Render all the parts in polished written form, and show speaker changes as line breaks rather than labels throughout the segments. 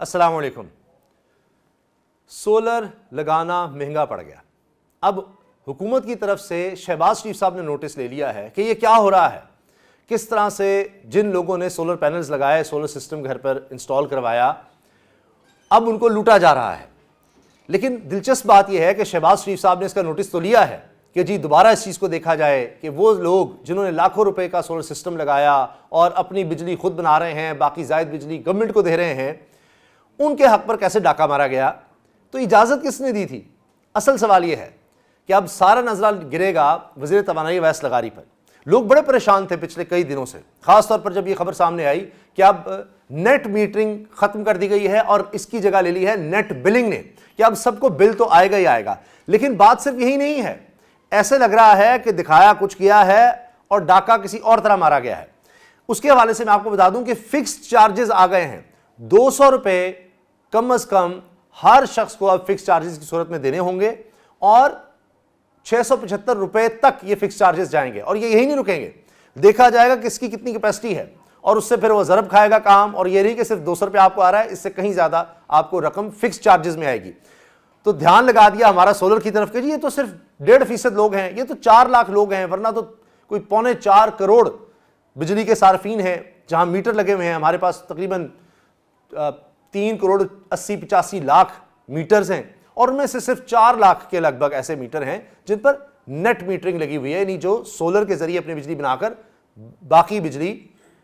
अस्सलाम वालेकुम। सोलर लगाना महंगा पड़ गया। अब हुकूमत की तरफ से शहबाज शरीफ साहब ने नोटिस ले लिया है कि ये क्या हो रहा है, किस तरह से जिन लोगों ने सोलर पैनल्स लगाए, सोलर सिस्टम घर पर इंस्टॉल करवाया, अब उनको लूटा जा रहा है। लेकिन दिलचस्प बात यह है कि शहबाज शरीफ साहब ने इसका नोटिस तो लिया है कि जी दोबारा इस चीज़ को देखा जाए कि वो लोग जिन्होंने लाखों रुपए का सोलर सिस्टम लगाया और अपनी बिजली खुद बना रहे हैं, बाकी जायद बिजली गवर्नमेंट को दे रहे हैं, उनके हक पर कैसे डाका मारा गया। तो इजाज़त किसने दी थी? असल सवाल यह है कि अब सारा नजरा गिरेगा वज़ीर तवानाई अवैस लगारी पर। लोग बड़े परेशान थे पिछले कई दिनों से, खासतौर पर जब यह खबर सामने आई कि अब नेट मीटरिंग खत्म कर दी गई है और इसकी जगह ले ली है नेट बिलिंग ने, कि अब सबको बिल तो आएगा ही आएगा। लेकिन बात सिर्फ यही नहीं है, ऐसे लग रहा है कि दिखाया कुछ किया है और डाका किसी और तरह मारा गया है। उसके हवाले से मैं आपको बता दूं कि फिक्स्ड चार्जेस आ गए हैं। 200 रुपए कम अज कम हर शख्स को अब फिक्स चार्जेस की सूरत में देने होंगे और 675 रुपए तक ये फिक्स चार्जेस जाएंगे और ये यही नहीं रुकेंगे। देखा जाएगा किसकी कितनी कैपेसिटी है और उससे फिर वो ज़रब खाएगा काम। और ये नहीं कि सिर्फ 200 रुपये आपको आ रहा है, इससे कहीं ज़्यादा आपको रकम फिक्स चार्जेस में आएगी। तो ध्यान लगा दिया हमारा सोलर की तरफ के जी ये तो सिर्फ 1.5% लोग हैं, ये तो 4 लाख लोग हैं, वरना तो कोई 3.25 करोड़ बिजली के सार्फिन हैं जहां मीटर लगे हुए हैं। हमारे पास तकरीबन 3 करोड़ 80-85 लाख मीटर्स हैं और उनमें से सिर्फ 4 लाख के लगभग ऐसे मीटर हैं जिन पर नेट मीटरिंग लगी हुई है, यानी जो सोलर के जरिए अपनी बिजली बनाकर बाकी बिजली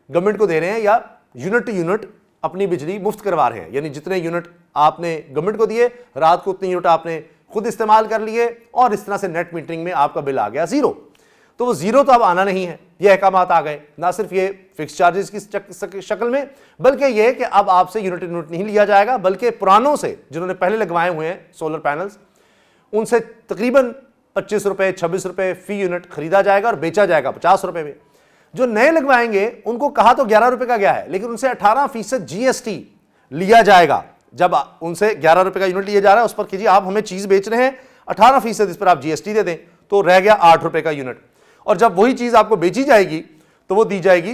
गवर्नमेंट को दे रहे हैं या यूनिट टू यूनिट अपनी बिजली मुफ्त करवा रहे हैं। यानी जितने यूनिट आपने गवर्नमेंट को दिए, रात को उतने यूनिट आपने खुद इस्तेमाल कर लिए और इस तरह से नेट मीटरिंग में आपका बिल आ गया जीरो। तो वो जीरो तो अब आना नहीं है, ये अहकामात आ गए। ना सिर्फ ये फिक्स चार्जेस की शक्ल में, बल्कि ये कि अब आपसे यूनिट नहीं लिया जाएगा, बल्कि पुरानों से जिन्होंने पहले लगवाए हुए हैं सोलर पैनल्स, उनसे तकरीबन 25 रुपए 26 रुपए फी यूनिट खरीदा जाएगा और बेचा जाएगा 50 रुपए में। जो नए लगवाएंगे उनको कहा तो 11 रुपए का गया है, लेकिन उनसे 18% जीएसटी लिया जाएगा। जब उनसे 11 रुपए का यूनिट लिया जा रहा है उस पर कीजिए आप हमें चीज बेच रहे हैं, 18% इस पर आप जीएसटी दे दें तो रह गया 8 रुपए का यूनिट। और जब वही चीज आपको बेची जाएगी तो वो दी जाएगी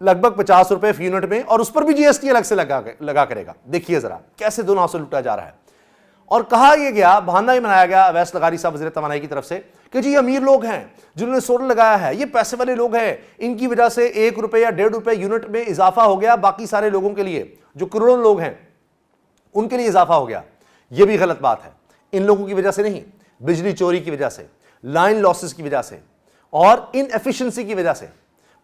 लगभग 50 रुपए फी यूनिट में और उस पर भी जीएसटी अलग से लगा करेगा। देखिए जरा कैसे दोनों से लूटा जा रहा है। और कहा यह गया, बहाना ही बनाया गया अवैस लगारी साहब वज़ीर तवानाई की तरफ से कि जी अमीर लोग हैं जिन्होंने सोलर लगाया है, ये पैसे वाले लोग हैं, इनकी वजह से 1 रुपए या 1.5 रुपए यूनिट में इजाफा हो गया, बाकी सारे लोगों के लिए जो करोड़ों लोग हैं उनके लिए इजाफा हो गया। यह भी गलत बात है। इन लोगों की वजह से नहीं, बिजली चोरी की वजह से, लाइन लॉसेस की वजह से और इनएफिशिएंसी की वजह से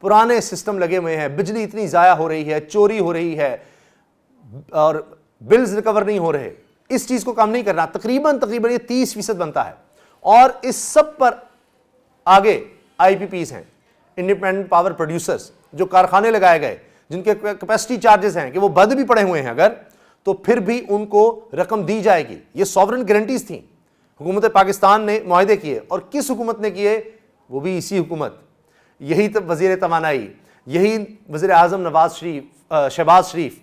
पुराने सिस्टम लगे हुए हैं, बिजली इतनी ज़ाया हो रही है, चोरी हो रही है और बिल्स रिकवर नहीं हो रहे। इस चीज़ को कम नहीं करना, तकरीबन ये 30% बनता है। और इस सब पर आगे आईपीपीस हैं, इंडिपेंडेंट पावर प्रोड्यूसर्स, जो कारखाने लगाए गए जिनके कैपेसिटी चार्जेस हैं कि वो बंद भी पड़े हुए हैं अगर, तो फिर भी उनको रकम दी जाएगी। ये सॉवरेन गारंटीज थी, हुकूमत पाकिस्तान ने मुआहदे किए और किस हुकूमत ने किए? वो भी इसी हुकूमत, यही तो वज़ीर तवानाई, यही वज़ीर आज़म शहबाज शरीफ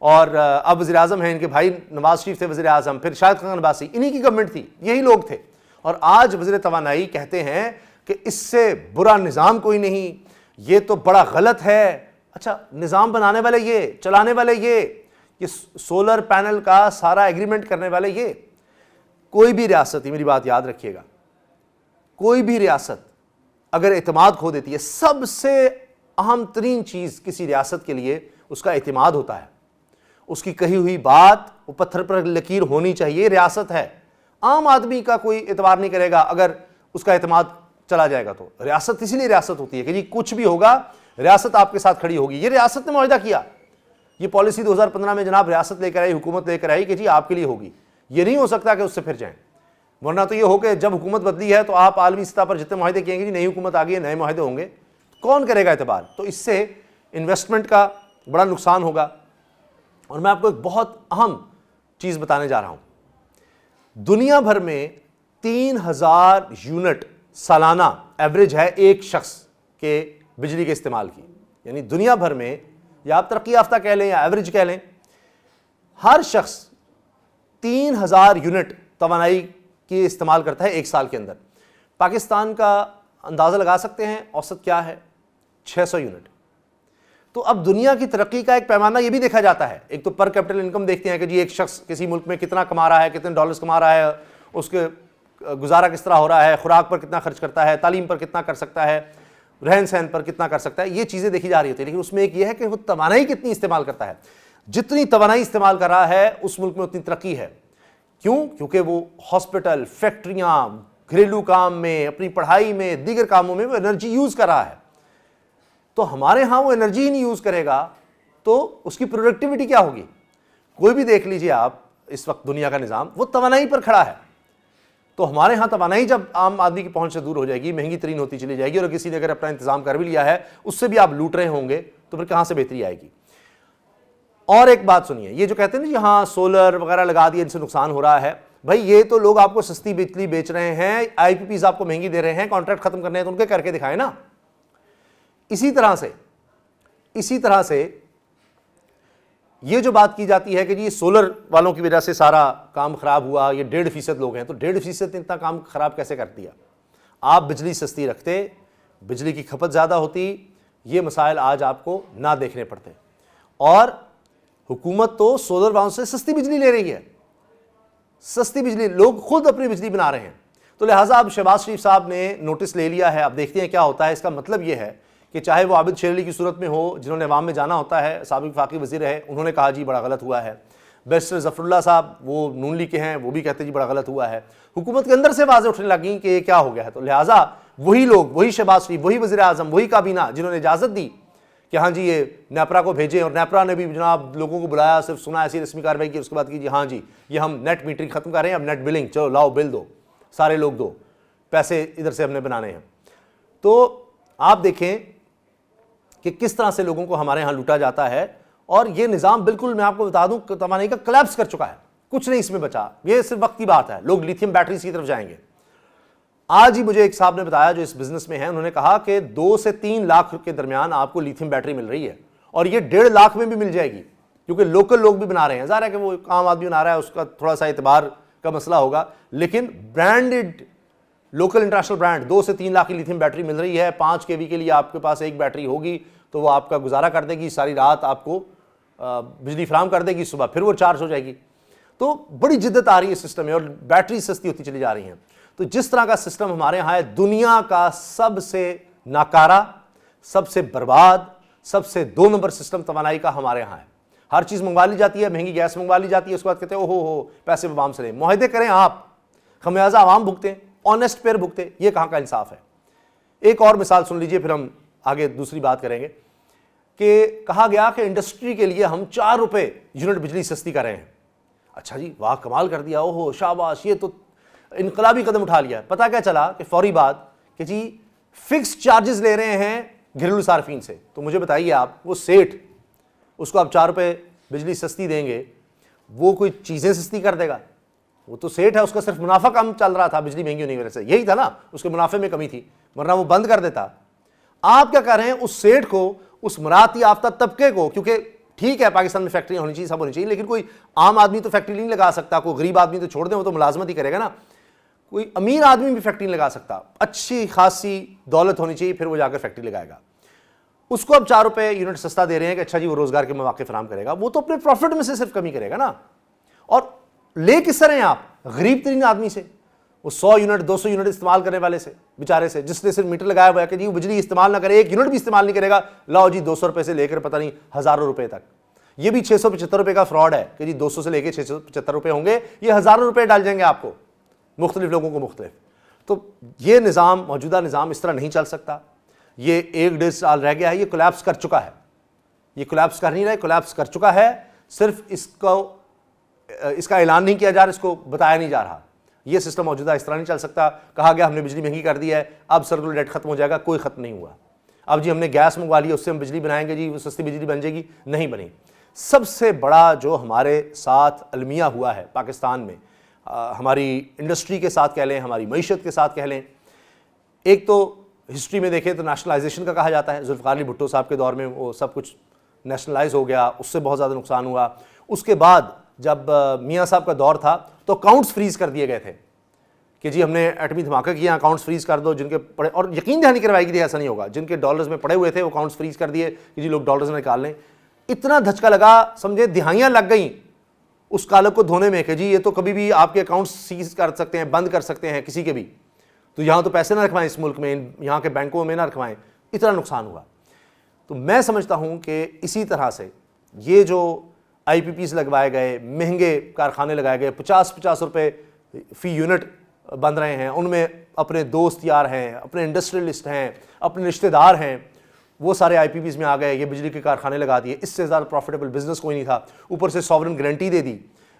और अब वज़ीर आज़म हैं इनके भाई नवाज शरीफ थे वज़ीर आज़म, फिर शाहिद खान अब्बासी, इन्हीं की गवर्नमेंट थी, यही लोग थे। और आज वज़ीर तवानाई कहते हैं कि इससे बुरा निज़ाम कोई नहीं, ये तो बड़ा गलत है। अच्छा, निज़ाम बनाने वाले ये, चलाने वाले ये सोलर पैनल का सारा एग्रीमेंट करने वाले ये। कोई भी रियासत, मेरी बात याद रखिएगा, कोई भी रियासत अगर एतमाद खो देती है, सबसे अहम तरीन चीज़ किसी रियासत के लिए उसका एतमाद होता है। उसकी कही हुई बात वो पत्थर पर लकीर होनी चाहिए। रियासत है, आम आदमी का कोई एतबार नहीं करेगा अगर उसका एतमाद चला जाएगा। तो रियासत इसीलिए रियासत होती है कि जी कुछ भी होगा रियासत आपके साथ खड़ी होगी। ये रियासत ने मुआहदा किया, ये पॉलिसी 2015 में जनाब रियासत लेकर आई, हुकूमत लेकर आई कि जी आपके लिए होगी। ये नहीं हो सकता कि उससे फिर जाएं, वरना तो ये हो कि जब हुकूमत बदली है तो आप आलमी सतह पर जितने मुआहदे किएंगे जी नई हुकूमत आ गई है, नए मुआहदे होंगे, कौन करेगा एतबार? तो इससे इन्वेस्टमेंट का बड़ा नुकसान होगा। और मैं आपको एक बहुत अहम चीज़ बताने जा रहा हूँ। दुनिया भर में 3000 यूनिट सालाना एवरेज है एक शख्स के बिजली के इस्तेमाल की। यानी दुनिया भर में, या आप तरक्की याफ्ता कह लें या एवरेज कह लें, हर शख्स 3000 यूनिट तवानाई की इस्तेमाल करता है एक साल के अंदर। पाकिस्तान का अंदाज़ा लगा सकते हैं औसत क्या है? 600 यूनिट। तो अब दुनिया की तरक्की का एक पैमाना ये भी देखा जाता है। एक तो पर कैपिटल इनकम देखते हैं कि जी एक शख्स किसी मुल्क में कितना कमा रहा है, कितने डॉलर्स कमा रहा है, उसके गुजारा किस तरह हो रहा है, खुराक पर कितना खर्च करता है, तालीम पर कितना कर सकता है, रहन सहन पर कितना कर सकता है, ये चीज़ें देखी जा रही होती है। लेकिन उसमें एक ये है कि वो तवानाई कितनी इस्तेमाल करता है। जितनी तवानाई इस्तेमाल कर रहा है उस मुल्क में उतनी तरक्की है। क्यों? क्योंकि वो हॉस्पिटल, फैक्ट्रियां, घरेलू काम में, अपनी पढ़ाई में, दीगर कामों में वो एनर्जी यूज़ कर रहा है। तो हमारे यहाँ वो एनर्जी ही नहीं यूज़ करेगा तो उसकी प्रोडक्टिविटी क्या होगी? कोई भी देख लीजिए आप, इस वक्त दुनिया का निज़ाम वो तवानाई पर खड़ा है। तो हमारे यहाँ तवानाई जब आम आदमी की पहुंच से दूर हो जाएगी, महंगी तरीन होती चली जाएगी, और किसी ने अगर अपना इंतजाम कर भी लिया है उससे भी आप लूट रहे होंगे, तो फिर कहाँ से बेहतरी आएगी? और एक बात सुनिए, ये जो कहते हैं ना जी हाँ सोलर वगैरह लगा दिए इनसे नुकसान हो रहा है, भाई ये तो लोग आपको सस्ती बिजली बेच रहे हैं, आईपीपीज आपको महंगी दे रहे हैं, कॉन्ट्रैक्ट खत्म करने हैं तो उनके करके दिखाए ना। इसी तरह से ये जो बात की जाती है कि जी सोलर वालों की वजह से सारा काम खराब हुआ, ये 1.5% लोग हैं, तो 1.5% इतना काम खराब कैसे कर दिया? आप बिजली सस्ती रखते, बिजली की खपत ज़्यादा होती, ये मसाइल आज आपको ना देखने पड़ते। और हुकूमत तो सोलर वालों से सस्ती बिजली ले रही है, सस्ती बिजली, लोग खुद अपनी बिजली बना रहे हैं। तो लिहाजा अब शहबाज शरीफ साहब ने नोटिस ले लिया है। अब देखते हैं क्या होता है। इसका मतलब ये है कि चाहे वो आबिद शेर अली की सूरत में हो, जिन्होंने अवाम में जाना होता है, साबिक वफाकी वज़ीर है, उन्होंने कहा जी बड़ा गलत हुआ है। बैरिस्टर ज़फ़रुल्लाह साहब वो नून लीग के हैं, वो भी कहते जी बड़ा गलत हुआ है। हुकूमत के अंदर से आवाज़ें उठने लगी कि ये क्या हो गया है। तो लिहाजा वही लोग, वही शहबाज शरीफ, वही वज़ीर आज़म, वही काबीना जिन्होंने इजाज़त दी कि हाँ जी ये नेपरा को भेजें, और नेपरा ने भी जनाब लोगों को बुलाया, सिर्फ सुना, ऐसी रस्मी कार्रवाई की, उसके बाद की जी हाँ जी ये हम नेट मीटरिंग ख़त्म कर रहे हैं, अब नेट बिलिंग, चलो लाओ बिल दो, सारे लोग दो, पैसे इधर से हमने बनाने हैं। तो आप देखें कि किस तरह से लोगों को हमारे यहाँ लूटा जाता है। और ये निज़ाम बिल्कुल, मैं आपको बता दूं, तवानाई का कोलैप्स कर चुका है, कुछ नहीं इसमें बचा। ये सिर्फ वक्त की बात है, लोग लिथियम बैटरीज की तरफ जाएंगे। आज ही मुझे एक साहब ने बताया जो इस बिजनेस में है, उन्होंने कहा कि 2 से 3 लाख के दरमियान आपको लिथियम बैटरी मिल रही है, और ये 1.5 लाख में भी मिल जाएगी, क्योंकि लोकल लोग भी बना रहे हैं। ज़ाहिर है कि वो आम आदमी बना रहा है, उसका थोड़ा सा एतबार का मसला होगा, लेकिन ब्रांडेड लोकल इंटरनेशनल ब्रांड 2 से 3 लाख की लिथियम बैटरी मिल रही है। 5 kV के लिए आपके पास एक बैटरी होगी तो वो आपका गुजारा कर देगी, सारी रात आपको बिजली फराहम कर देगी, सुबह फिर वो चार्ज हो जाएगी। तो बड़ी जिद्दत आ रही है सिस्टम में, और बैटरी सस्ती होती चली जा रही हैं। तो जिस तरह का सिस्टम हमारे यहाँ है, दुनिया का सबसे नाकारा, सबसे बर्बाद, सबसे 2 नंबर सिस्टम तवानाई का हमारे यहाँ है। हर चीज़ मंगवा ली जाती है, महंगी गैस मंगवा ली जाती है, उसके बाद कहते हैं ओहो हो पैसे आवाम से लें। मुआहदे करें आप, खमियाजा आवाम भुगतें, ऑनेस्ट पेयर भुगते, ये कहाँ का इंसाफ है? एक और मिसाल सुन लीजिए, फिर हम आगे दूसरी बात करेंगे। कि कहा गया कि इंडस्ट्री के लिए हम 4 रुपए यूनिट बिजली सस्ती कर रहे हैं। अच्छा जी, वाह कमाल कर दिया, ओहो शाबाश, ये तो इनकलाबी कदम उठा लिया। पता क्या चला कि फौरी बात कि जी फिक्स चार्जेस ले रहे हैं घरेलू सार्फिन से। तो मुझे बताइए आप, वो सेठ, उसको आप 4 रुपए बिजली सस्ती देंगे, वो कोई चीज़ें सस्ती कर देगा? वो तो सेठ है, उसका सिर्फ मुनाफा कम चल रहा था बिजली महंगी होने की वजह से, यही था ना, उसके मुनाफे में कमी थी, वरना वो बंद कर देता। आप क्या कर रहे हैं? उस सेठ को, उस मराती याफ्ता तबके को, क्योंकि ठीक है पाकिस्तान में फैक्ट्रियां होनी चाहिए, सब होनी चाहिए, लेकिन कोई आम आदमी तो फैक्ट्री नहीं लगा सकता, कोई गरीब आदमी तो छोड़ दें, वो तो मुलाजमत ही करेगा ना। कोई अमीर आदमी भी फैक्ट्री नहीं लगा सकता, अच्छी खासी दौलत होनी चाहिए, फिर वो जाकर फैक्ट्री लगाएगा। उसको अब 4 रुपए यूनिट सस्ता दे रहे हैं कि अच्छा जी वो रोजगार के मौके फराहम करेगा, वो तो अपने प्रॉफिट में से सिर्फ कमी करेगा ना। और ले किस तरह हैं आप? गरीब तरीन आदमी से, वो 100 यूनिट 200 यूनिट इस्तेमाल करने वाले से, बेचारे से, जिसने सिर्फ मीटर लगाया हुआ है कि जी बिजली इस्तेमाल ना करे, 1 यूनिट भी इस्तेमाल नहीं करेगा, लाओ जी 200 रुपए से लेकर पता नहीं हज़ारों रुपए तक। ये भी 675 रुपए का फ्रॉड है कि जी 200 से लेकर 675 रुपए होंगे, ये हज़ारों रुपए डाल जाएंगे आपको, मुख्तलिफ लोगों को मुख्तलिफ। तो ये निज़ाम, मौजूदा निज़ाम इस तरह नहीं चल सकता। ये 1-1.5 साल रह गया है, ये कोलैप्स कर चुका है। ये कोलैप्स कर नहीं रहा है, कोलैप्स कर चुका है। सिर्फ इसका ऐलान नहीं किया जा रहा, इसको बताया नहीं जा रहा। ये सिस्टम मौजूदा इस तरह नहीं चल सकता। कहा गया हमने बिजली महंगी कर दी है, अब सर्कुलर डेट खत्म हो जाएगा, कोई खत्म नहीं हुआ। अब जी हमने गैस मंगवा ली, उससे हम बिजली बनाएंगे, जी वो सस्ती बिजली बन जाएगी, नहीं बनी। सबसे बड़ा जो हमारे साथ अलमिया हुआ है पाकिस्तान में, हमारी इंडस्ट्री के साथ कह लें, हमारी मईशत के साथ कह लें, एक तो हिस्ट्री में देखें तो नेशनलाइजेशन का कहा जाता है। जुल्फ़िकार अली भुट्टो साहब के दौर में वो सब कुछ नेशनलाइज हो गया, उससे बहुत ज़्यादा नुकसान हुआ। उसके बाद जब मियाँ साहब का दौर था तो अकाउंट्स फ्रीज कर दिए गए थे कि जी हमने एटमी धमाका किया, अकाउंट्स फ्रीज कर दो जिनके पड़े, और यकीन दहानी करवाई कि ऐसा नहीं होगा, जिनके डॉलर्स में पड़े हुए थे वो अकाउंट्स फ्रीज कर दिए कि जी लोग डॉलर्स निकाल लें। इतना धचका लगा, समझे दिहाइयाँ लग गई उस कालब को धोने में कि जी ये तो कभी भी आपके अकाउंट्स सीज कर सकते हैं, बंद कर सकते हैं किसी के भी, तो यहाँ तो पैसे ना रखवाएं इस मुल्क में, यहाँ के बैंकों में ना रखवाएं। इतना नुकसान हुआ। तो मैं समझता हूँ कि इसी तरह से ये जो IPPs लगवाए गए, महंगे कारखाने लगाए गए, 50-50 रुपये फ़ी यूनिट बन रहे हैं, उनमें अपने दोस्त यार हैं, अपने इंडस्ट्रियलिस्ट हैं, अपने रिश्तेदार हैं, वो सारे IPPs में आ गए, ये बिजली के कारखाने लगा दिए। इससे ज़्यादा प्रॉफिटेबल बिजनेस कोई नहीं था। ऊपर से सॉवरेन गारंटी दे दी,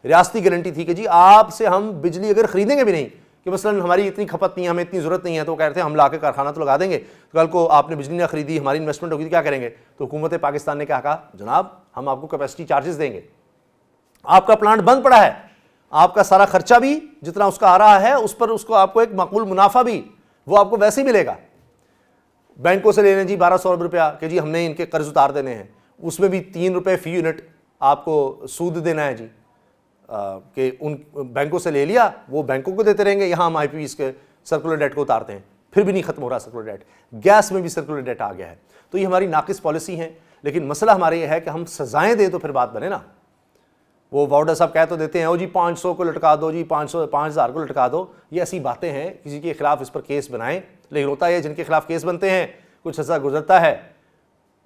रियासती गारंटी थी कि जी आपसे हम बिजली अगर खरीदेंगे भी नहीं, कि मसलन हमारी इतनी खपत नहीं है, हमें इतनी ज़रूरत नहीं है, तो कह रहे थे हम ला के कारखाना तो लगा देंगे, तो कल को आपने बिजली ना खरीदी, हमारी इन्वेस्टमेंट होगी तो क्या करेंगे। तो हुकूमत पाकिस्तान ने क्या कहा, जनाब हम आपको कैपेसिटी चार्जेस देंगे, आपका प्लांट बंद पड़ा है, आपका सारा खर्चा भी जितना उसका आ रहा है उस पर उसको आपको एक माकूल मुनाफा भी वो आपको वैसे ही मिलेगा। बैंकों से लेने जी 1200 रुपया कि जी हमने इनके कर्ज उतार देने हैं, उसमें भी 3 रुपये फ़ी यूनिट आपको सूद देना है जी, कि उन बैंकों से ले लिया, वो बैंकों को देते रहेंगे, यहाँ हम IPPs के सर्कुलर डेट को उतारते हैं, फिर भी नहीं खत्म हो रहा सर्कुलर डेट। गैस में भी सर्कुलर डेट आ गया है। तो ये हमारी नाकिस पॉलिसी है। लेकिन मसला हमारे ये है कि हम सजाएं दें तो फिर बात बने ना। वो वाउडर साहब कह तो देते हैं ओ जी 500 को लटका दो जी, 5000 को लटका दो, ये ऐसी बातें हैं, किसी के खिलाफ इस पर केस बनाएं। लेकिन होता है जिनके खिलाफ केस बनते हैं कुछ ऐसा गुजरता है,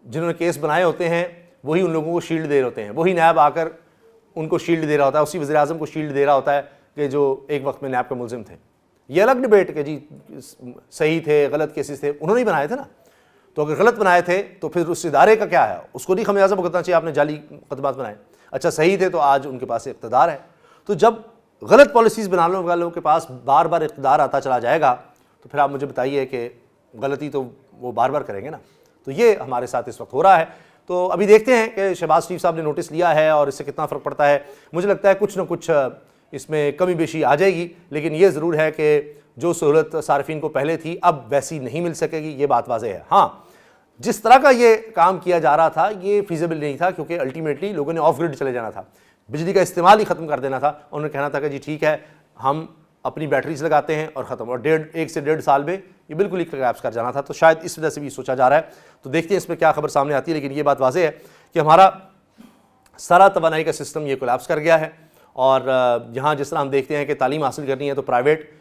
जिन्होंने केस बनाए होते हैं वही उन लोगों को शील्ड दे रहे होते हैं, वही नैब आकर उनको शील्ड दे रहा होता है, उसी वज़ीर आज़म को शील्ड दे रहा होता है कि जो एक वक्त में नैब के मुलजिम थे। ये अलग डिबेट कि जी सही थे गलत केसेस थे, उन्होंने ही बनाए थे ना। तो अगर गलत बनाए थे तो फिर उस इदारे का क्या है, उसको नहीं खमियाजा भुगतना चाहिए, आपने जाली मुकदमात बनाए। अच्छा सही थे तो आज उनके पास इक़्तिदार है। तो जब गलत पॉलिसीज़ बनाने वालों के पास बार बार इक़्तिदार आता चला जाएगा तो फिर आप मुझे बताइए कि गलती तो वो बार बार करेंगे ना। तो ये हमारे साथ इस वक्त हो रहा है। तो अभी देखते हैं कि शहबाज शरीफ साहब ने नोटिस लिया है और इससे कितना फ़र्क पड़ता है। मुझे लगता है कुछ ना कुछ इसमें कमी बेशी आ जाएगी, लेकिन ये ज़रूर है कि जो सहूलत सार्फिन को पहले थी अब वैसी नहीं मिल सकेगी, ये बात वाज़ेह है। हाँ, जिस तरह का ये काम किया जा रहा था ये फीजिबल नहीं था, क्योंकि अल्टीमेटली लोगों ने ऑफ ग्रिड चले जाना था, बिजली का इस्तेमाल ही ख़त्म कर देना था। उन्होंने कहना था कि जी ठीक है हम अपनी बैटरीज लगाते हैं और ख़त्म, और 1 से 1.5 साल में ये बिल्कुल ही कोलैप्स कर जाना था। तो शायद इस वजह से भी सोचा जा रहा है। तो देखते हैं इसमें क्या खबर सामने आती है। लेकिन ये बात वाज़ेह है कि हमारा सारा तवानाई का सिस्टम ये कोलैप्स कर गया है। और यहाँ जिस तरह हम देखते हैं कि तालीम हासिल करनी है तो प्राइवेट,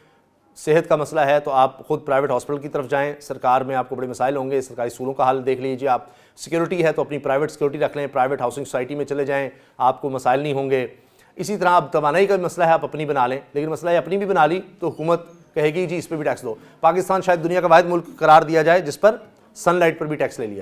सेहत का मसला है तो आप ख़ुद प्राइवेट हॉस्पिटल की तरफ जाएं, सरकार में आपको बड़े मसाइल होंगे, सरकारी स्कूलों का हाल देख लीजिए आप, सिक्योरिटी है तो अपनी प्राइवेट सिक्योरिटी रख लें, प्राइवेट हाउसिंग सोसाइटी में चले जाएं, आपको मसाइल नहीं होंगे। इसी तरह अब तवानाई का मसला है, आप अपनी बना लें, लेकिन मसला है अपनी भी बना ली तो हुकूमत कहेगी जी इस पर भी टैक्स दो। पाकिस्तान शायद दुनिया का वाहिद मुल्क करार दिया जाए जिस पर सनलाइट पर भी टैक्स ले लिया जाए।